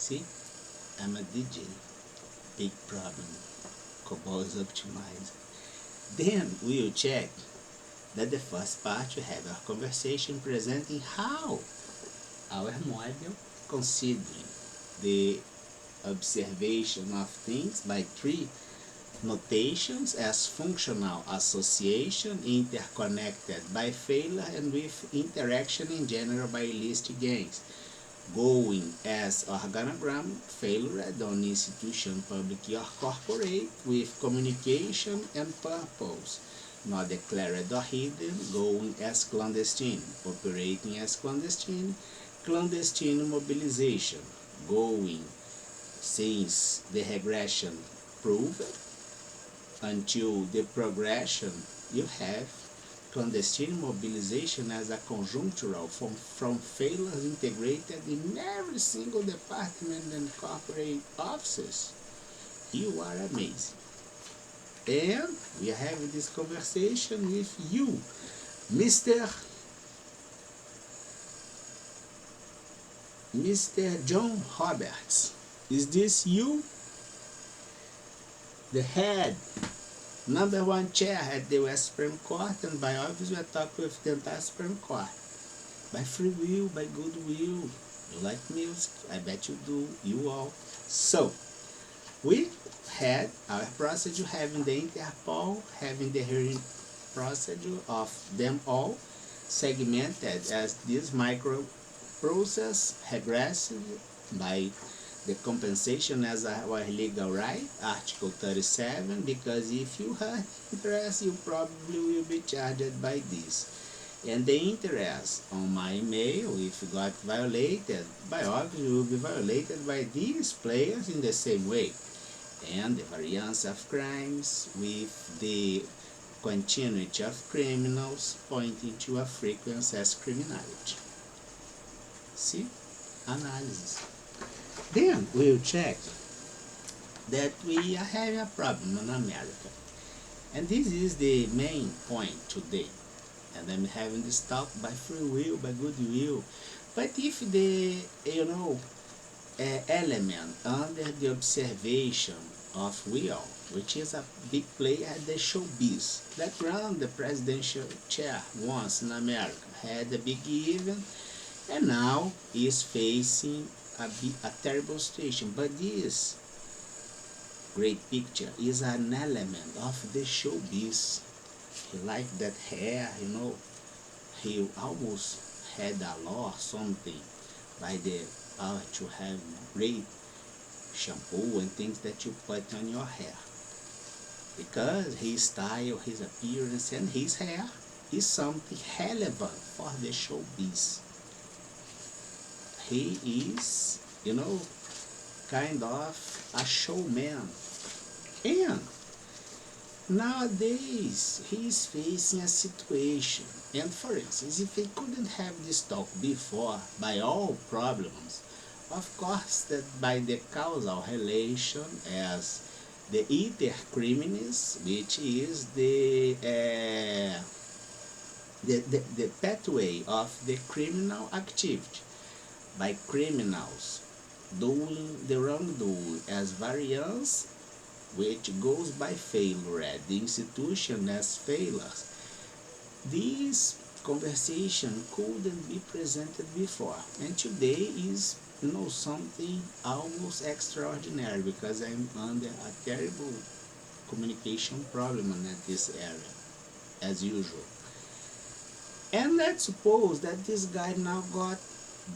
See, I'm a DJ. Big problem. COBOL is optimized. Then we'll check that the first part we have our conversation presenting how our model considering the observation of things by three notations as functional association, interconnected by failure, and with interaction in general by list gains. Going as organogram, failure on institution, public or corporate, with communication and purpose, not declared or hidden, going as clandestine, operating as clandestine, clandestine mobilization, going since the regression proved until the progression, you have clandestine mobilization as a conjunctural from failures integrated in every single department and corporate offices. You are amazing. And we are having this conversation with you, Mr. John Roberts. Is this you? The head, number one chair at the US Supreme Court, and by obvious we are talking with the entire Supreme Court. By free will, by goodwill. You like music? I bet you do, you all. So, we had our procedure having the Interpol, having the hearing procedure of them all, segmented as this micro process, regressive by the compensation as our legal right, Article 37, because if you have interest, you probably will be charged by this. And the interest on my email, if it got violated, by obviously will be violated by these players in the same way. And the variance of crimes with the continuity of criminals pointing to a frequency as criminality. See? Analysis. Then we'll check that we are having a problem in America. And this is the main point today. And I'm having this talk by free will, by goodwill. But if the, element under the observation of will, which is a big player at the showbiz, that ran the presidential chair once in America, had a big event, and now is facing a terrible situation. But this great picture is an element of the showbiz. He liked that hair, he almost had a law or something by the power to have great shampoo and things that you put on your hair. Because his style, his appearance, and his hair is something relevant for the showbiz. He is, kind of a showman. And nowadays, he is facing a situation. And for instance, if he couldn't have this talk before by all problems, of course that by the causal relation as the iter criminis, which is the pathway of the criminal activity, by criminals doing the wrongdoing as variance, which goes by failure, the institution as failures. This conversation couldn't be presented before, and today is something almost extraordinary because I'm under a terrible communication problem in this area, as usual. And let's suppose that this guy now got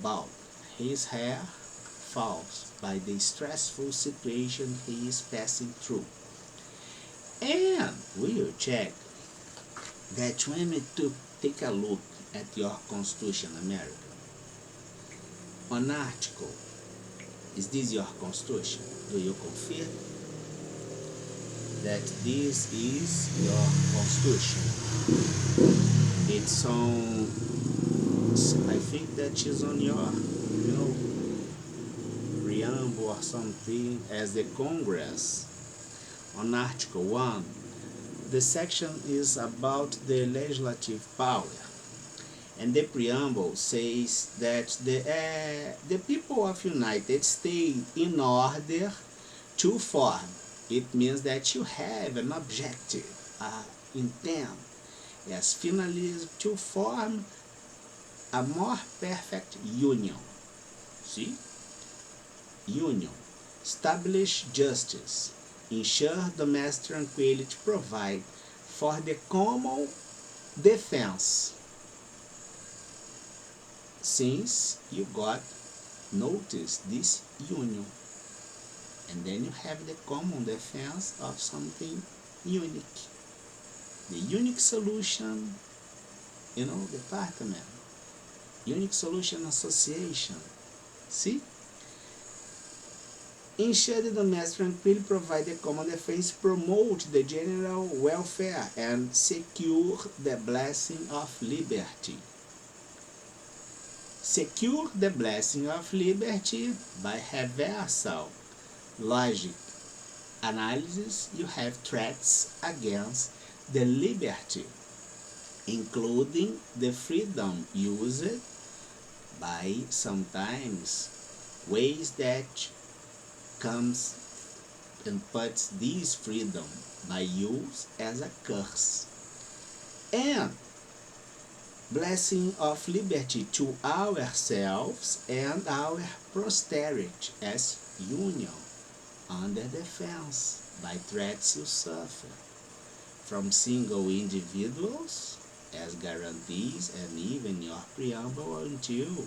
bald. His hair falls by the stressful situation he is passing through. And we will check that when we take a look at your Constitution, America, on article, is this your Constitution? Do you confirm that this is your Constitution? It's on, I think that is on your, preamble or something, as the Congress, on Article 1, the section is about the legislative power. And the preamble says that the people of United States, in order to form, it means that you have an objective, intent, yes, finalism, to form a more perfect union. See? Union. Establish justice. Ensure domestic tranquility. Provide for the common defense. Since you got notice this union, and then you have the common defense of something unique. The unique solution, department. Unique solution association. See? Ensure the domestic tranquility, provide the common defense, promote the general welfare, and secure the blessing of liberty. Secure the blessing of liberty by reversal logic analysis. You have threats against the liberty, including the freedom used by sometimes ways that comes and puts this freedom by use as a curse, and blessing of liberty to ourselves and our posterity as union under defense by threats you suffer from single individuals as guarantees, and even your preamble until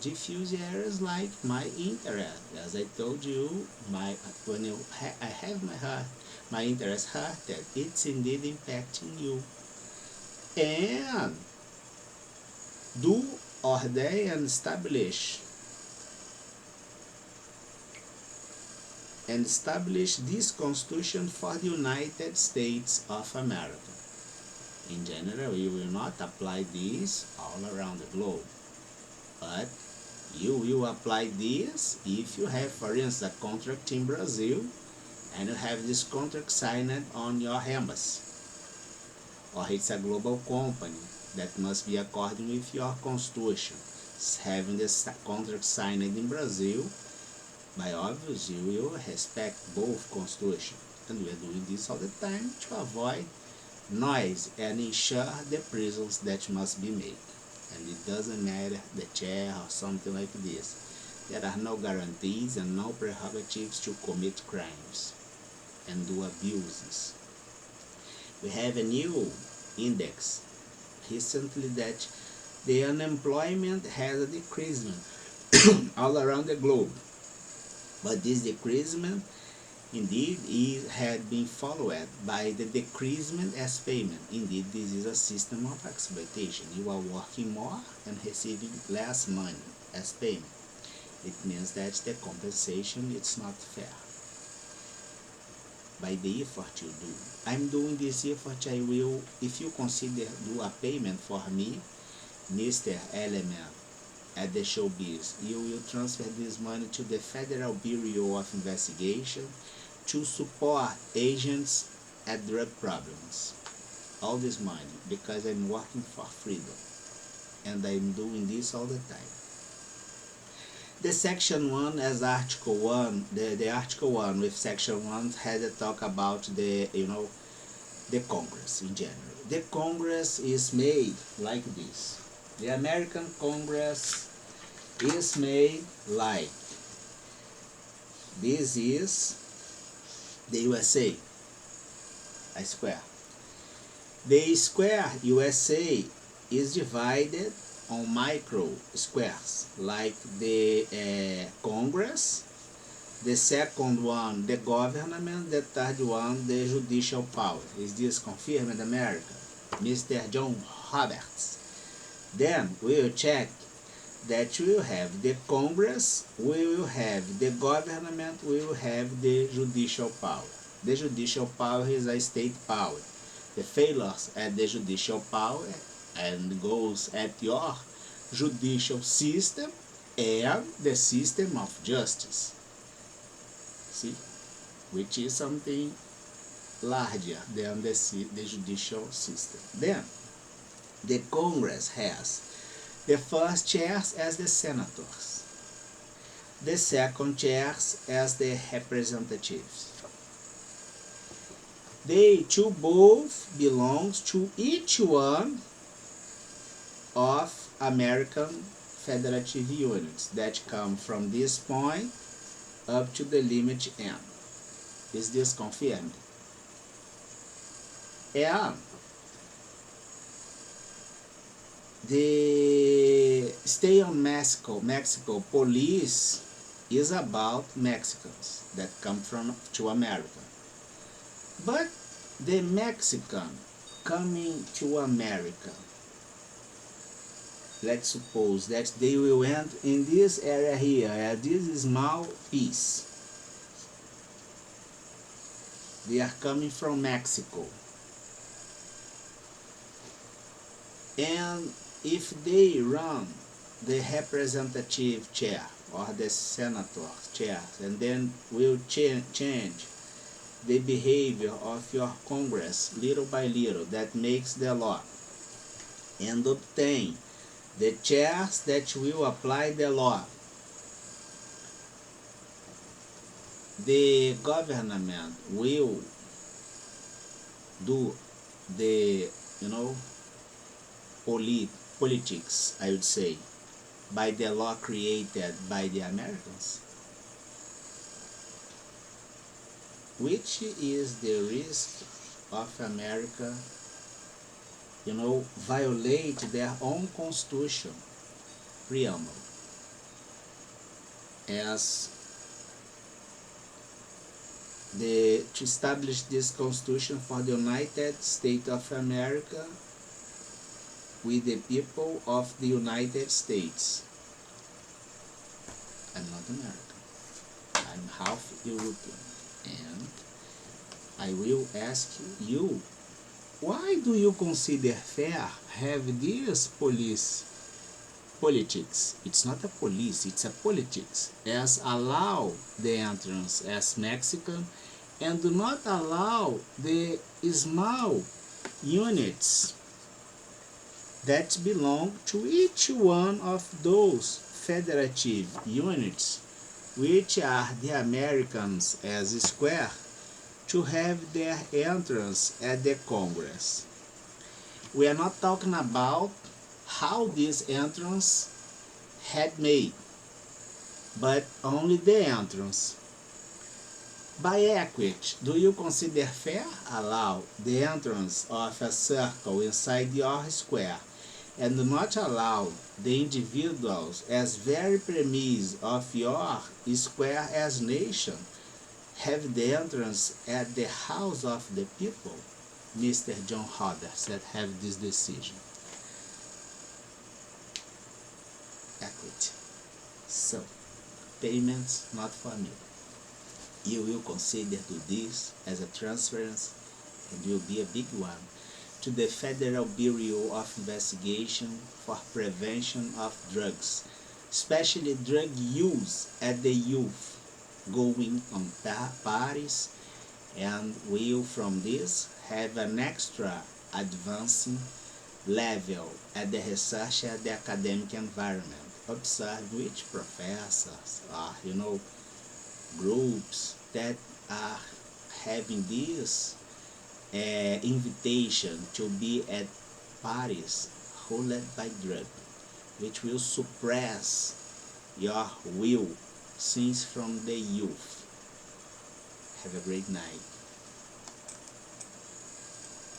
diffuse areas like my interest. As I told you, I have my interest hurted, it's indeed impacting you. And do ordain and establish this Constitution for the United States of America. In general, you will not apply this all around the globe, but you will apply this if you have, for instance, a contract in Brazil and you have this contract signed on your embassy, or it's a global company that must be according with your constitution. Having this contract signed in Brazil, by obvious, you will respect both constitutions. And we are doing this all the time to avoid noise and ensure the prisons that must be made. And it doesn't matter the chair or something like this. There are no guarantees and no prerogatives to commit crimes and do abuses. We have a new index recently that the unemployment has a decreasement all around the globe. But this decreasement indeed had been followed by the decreasement as payment. Indeed, this is a system of exploitation. You are working more and receiving less money as payment. It means that the compensation is not fair by the effort you do. I'm doing this effort, I will, if you consider do a payment for me, Mr. Element, at the showbiz, you will transfer this money to the Federal Bureau of Investigation to support agents at drug problems. All this money, because I'm working for freedom, and I'm doing this all the time. The section 1 as article 1, the article 1 with section 1 had a talk about the Congress in general. The Congress is made like this. The American Congress is made like this is the USA, a square. The square USA is divided on micro squares, like the Congress, the second one the government, the third one the judicial power. Is this confirmed in America? Mr. John Roberts. Then we will check that we will have the Congress, we will have the government, we will have the judicial power. The judicial power is a state power. The failures at the judicial power and goes at your judicial system and the system of justice. See? Which is something larger than the judicial system. Then, the Congress has the first chairs as the senators, the second chairs as the representatives. They two both belongs to each one of American federative units that come from this point up to the limit n. Is this confirmed? And the state of Mexico police is about Mexicans that come from to America. But the Mexican coming to America, let's suppose that they will end in this area here, at this small piece. They are coming from Mexico. And if they run the representative chair or the senator chair, and then will change the behavior of your Congress little by little, that makes the law, and obtain the chairs that will apply the law, the government will do the politics, I would say, by the law created by the Americans. Which is the risk of America, violate their own constitution, preamble, as to establish this constitution for the United States of America with the people of the United States. I'm not American. I'm half European. And I will ask you, why do you consider fair have this politics? It's not a police, it's a politics, as allow the entrance as Mexican and do not allow the small units that belong to each one of those federative units, which are the Americans as square, to have their entrance at the Congress. We are not talking about how this entrance had made, but only the entrance. By equity, do you consider fair allow the entrance of a circle inside your square and do not allow the individuals as very premise of your square as nation have the entrance at the house of the people? Mr. John Roberts that have this decision. Equity. So, payments not for me. You will consider to this as a transference, and will be a big one, to the Federal Bureau of Investigation for Prevention of Drugs, especially drug use at the youth, going on parties, and will from this have an extra advancing level at the research at the academic environment. Observe which professors are, groups that are having this invitation to be at parties ruled by drug, which will suppress your will since from the youth. Have a great night.